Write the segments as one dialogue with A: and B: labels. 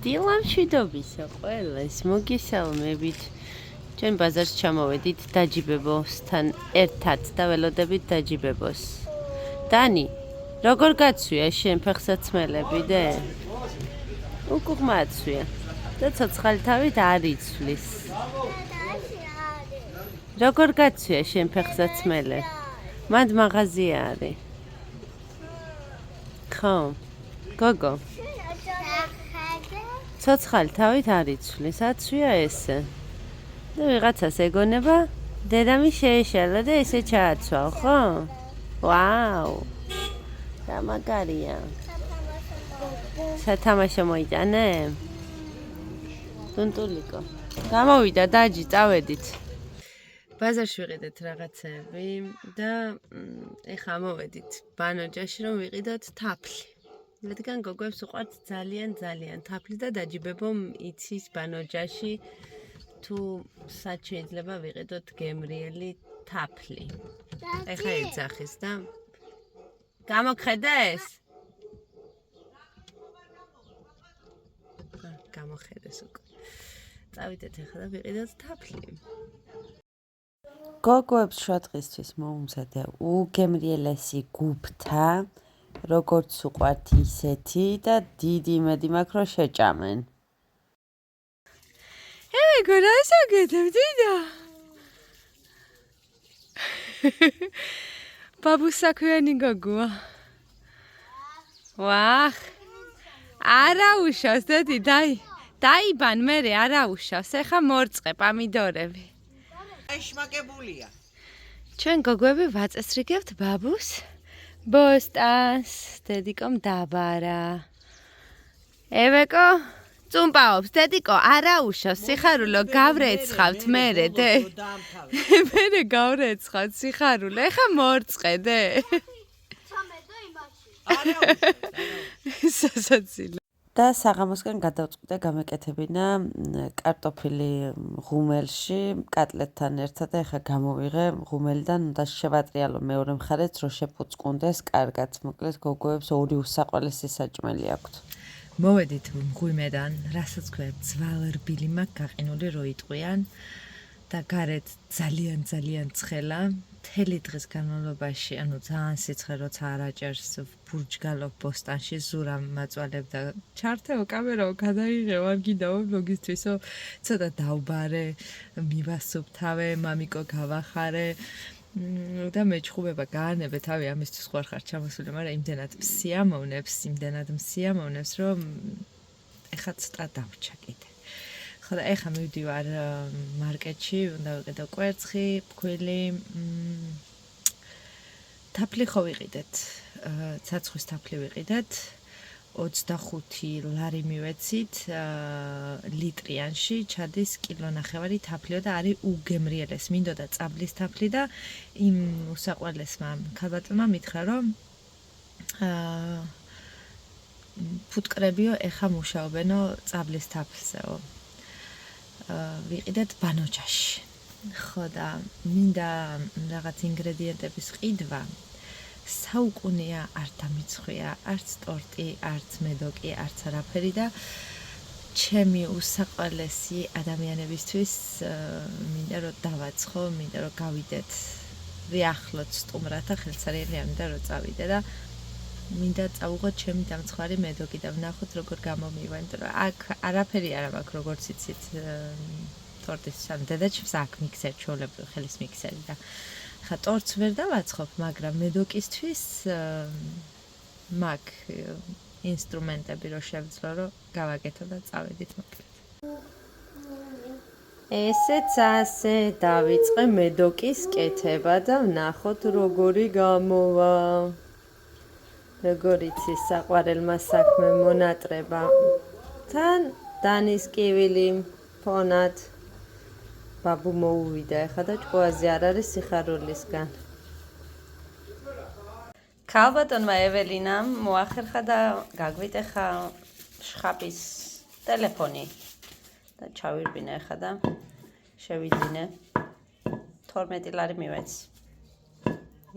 A: დილამშვიდობისა ყველას მოგესალმებით. ჩვენ ბაზარს ჩამოვედით დაჯიბებოსთან ერთად და ველოდებით დაჯიბებოს. დანი, როგორ გაცვია შენ ფეხსაცმელები დე? უკუღმაცვია და ცოცხალი თავით არ იცვლის. როგორ გაცვია შენ ფეხსაცმელე? მანდ მაღაზია არის. ხო, გოგო. ცოცხალი თავით არ იცვლის, აცვია ესე. და ვიღაცას ეგონება, დედამი შეეშალა და ესე ჩააცვალ, ხო? ვაუ! და მაგარია. სათამაშო მოიტანე? ტუნტულიკო. გამოვიდა დაჯი, წავედით. ბაზარში ვიყიდეთ რაღაცები და ეხა მოვედით ბანოჯაში რომ ვიყიდოთ თაფლი. რადგან გოგოებს უყვართ ძალიან თაფლი და დაჯიბებო იცის ბანოჯაში თუ სად შეიძლება ვიყიდოთ გემრიელი თაფლი. ეხა ეძახის და გამოგხედეს? გამოხედეს უკვე. წავიდეთ ეხლა და ვიყიდოთ თაფლი. გოგოებს შუადღისთვის მოუმზადე უგემრიელესი გუფთა, როგორც უყვართ ისეთი და დიდი იმედი მაქვს რომ შეჭამენ. ემეგო რა საგეთებდიდა? ბაბუსაქვიანი გოგოა. ვახ. არა უშავს დედი, დაიბან მერე არა უშავს. ეხა მორწყე პამიდორები.
B: შმაკებულია.
A: ჩვენ გოგოები ვაწესრიგებთ ბაბუს ბოსტანს, დედიკომ დაბარა. ევეკო, წუმპაობს, დედიკო, არა უშავს, სიხარულო, გავრეცხავთ მერე, დე. მერე გავრეცხავთ, სიხარულო, ეხა მორწყე, დე. სასაცილო. და საღამოსკენ გადავწყვიტე გამეკეთებინა კარტოფილი ღუმელში კატლეტთან ერთად და ეხა გამოვიღე ღუმელიდან უნდა შევატრიალო მეორე მხარეც რომ შეფუწკუნდეს კარგად. მოკლედ გოგოებს ორი უსაყვარლესი საჭმელი აქვთ. მოვედით მღვიმედან, რასაც ქვია ძვალრბილი მაქვს გაყინული რო იტყვიან და გარეთ ძალიან ცხელა. მთელი დღის განმავლობაში, ანუ ძალიან სიცხე როცა არ აჭერს ბურჯგალობ ბოსტანში ზურამ მაწვალებ და ჩართეო კამერაო გადაიღეო არ გინდაო ბლოგისთვისო ცოტა დავბარე მივასუფთავე მამიკო გავახარე და მეჩხუბება გაანებე თავი ამისთვის ხوار ხარ ჩამოსული მაგრამ იმდენად მსიამოვნებს რომ ეხა ცოტა დავჭა კიდე ხო და ეხა მივდივარ მარკეტში უნდა ვიყიდო კვერცხი ფქვილი თაფლი ხო ვიყიდეთ ცაცხვის თაფლი ვიყიდეთ 25 ლარი მივეცით ლიტრიანში ჩადის კილონახევარი თაფლიო და არის უგემრიელეს მინდოდა წაბლის თაფლი და იმ უსაყვარლესმა ქალბატონმა მითხრა რომ ფუტკრებიო ეხა მუშაობენო წაბლის თაფლზეო ვიყიდეთ ბანოჯაში ხო და მინდა რაღაც ინგრედიენტების ყიდვა საუკუნეა არ დამიცხვია არც ტორტი არც მედოკი არც არაფერი და ჩემი უსაყვარლესი ადამიანებისთვის მინდა რომ დავაცხო მინდა რომ გავიდეთ ვიახლოთ სტუმრად და ხელსარიელი მინდა რომ წავიდე და მინდა წავუღოთ ჩემი დამცხვარი მედოკი და ვნახოთ როგორ გამომივა იმიტომ რომ აქ არაფერი არ მაქვს როგორც იცით ტორტის სამ დედაჩემს აქ მიქსერი ჩვეულებრივი ხელის მიქსერი და ხა ტორტს ვერ დავაცხობ მაგრამ მედოკისთვის მაქვს ინსტრუმენტები რომ შევძლო რომ გავაკეთო და წავედით მოკლედ ესეც ასე დავიწყე მედოკის კეთება და ვნახოთ როგორი გამოვა როგორ იცის საყვარელმა საქმე მონატრება თან დანის კივილი ფონად ბაბუ მოუვიდა ეხა და ჭკუაზე არ არის სიხარულისგან ქალბატონმა ეველინამ მოახერხა და გაგვიტეხა შხაპის ტელეფონი და ჩავირბინე ეხა და შევიძინე 12 ლარი მივეცი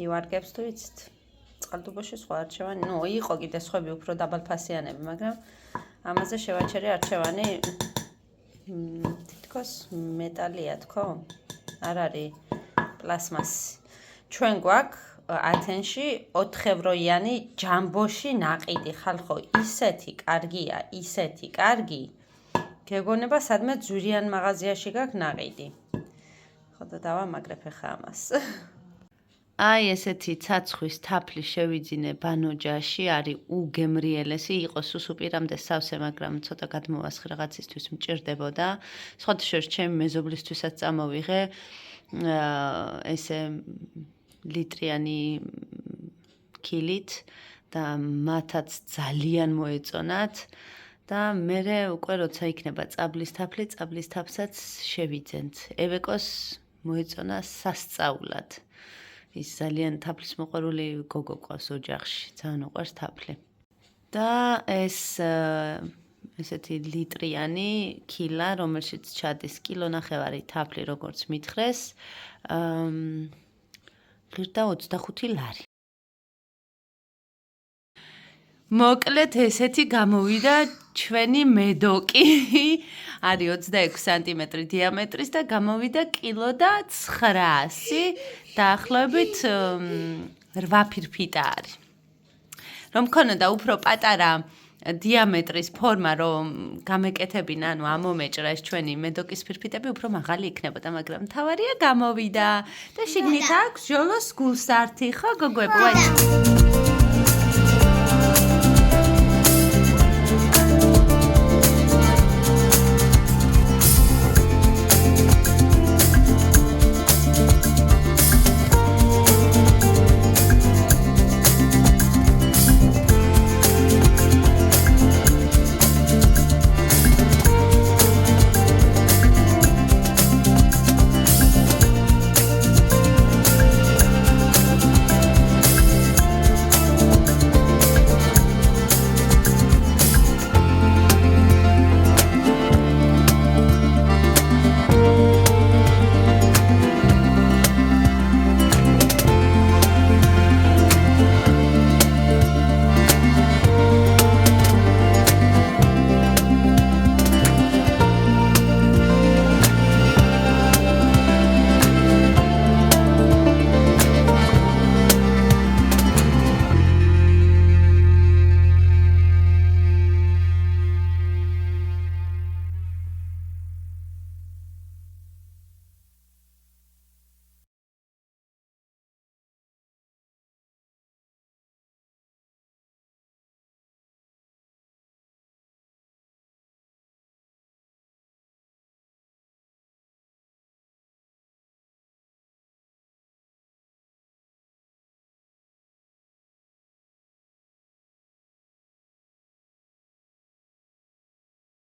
A: ივარგებს თუ იცით წყალტუბოში სხვა არჩევანი, იყო კიდე სხვები უფრო დაბალფასიანები, მაგრამ
C: ამაზე შევაჩერე არჩევანი თითქოს მეტალია თქო? არ არის პლასმასი. ჩვენ გვაქვს ათენში 4ევროიანი ჯამბოში ნაყიდი ხალხო, ისეთი კარგია, ისეთი კარგი. გეგონება სადმე ძვირიან მაღაზიაში გაქვს ნაყიდი. ხო და დავამაგრებ ახლა ამას. აი ესეთი ცაცხვის თაფლი შევიძინე ბანოჯაში, არის უგემრიელესი, იყო სუსუპირამდე სავსე, მაგრამ ცოტა გადმოვასხი რაღაცისთვის მჭირდებოდა. სხვათა შორის ჩემი მეზობლისთვისაც წამოვიღე ესე ლიტრიანი კილით და მათაც ძალიან მოეწონათ და მე უკვე როცა იქნება წაბლის თაფლი, წაბლის თაფლსაც შევიძენთ. ევეკოს მოეწონა სასწაულად. ის ძალიან თაფლის მოყვარული გოგო ყავს ოჯახში, ძალიან უყვარს თაფლი. და ეს ესეთი ლიტრიანი კილა, რომელშიც ჩადის კილონახევარი თაფლი, როგორც მითხრეს, ღირდა 25 ლარი. მოკლედ ესეთი გამოვიდა ჩვენი მედოკი. არის 26 სანტიმეტრი დიამეტრის და გამოვიდა კილო და 900 დაახლოებით 8 ფირფიტა არის. რომ მქონოდა უფრო პატარა დიამეტრის ფორმა, რომ გამეკეთებინა, ანუ ამომეჭრა ეს ჩვენი მედოკის ფირფიტები, უფრო მაღალი იქნებოდა, მაგრამ მთავარია გამოვიდა და შიგნით აქვს ჟოლოს გულსართი, ხო გოგოებო?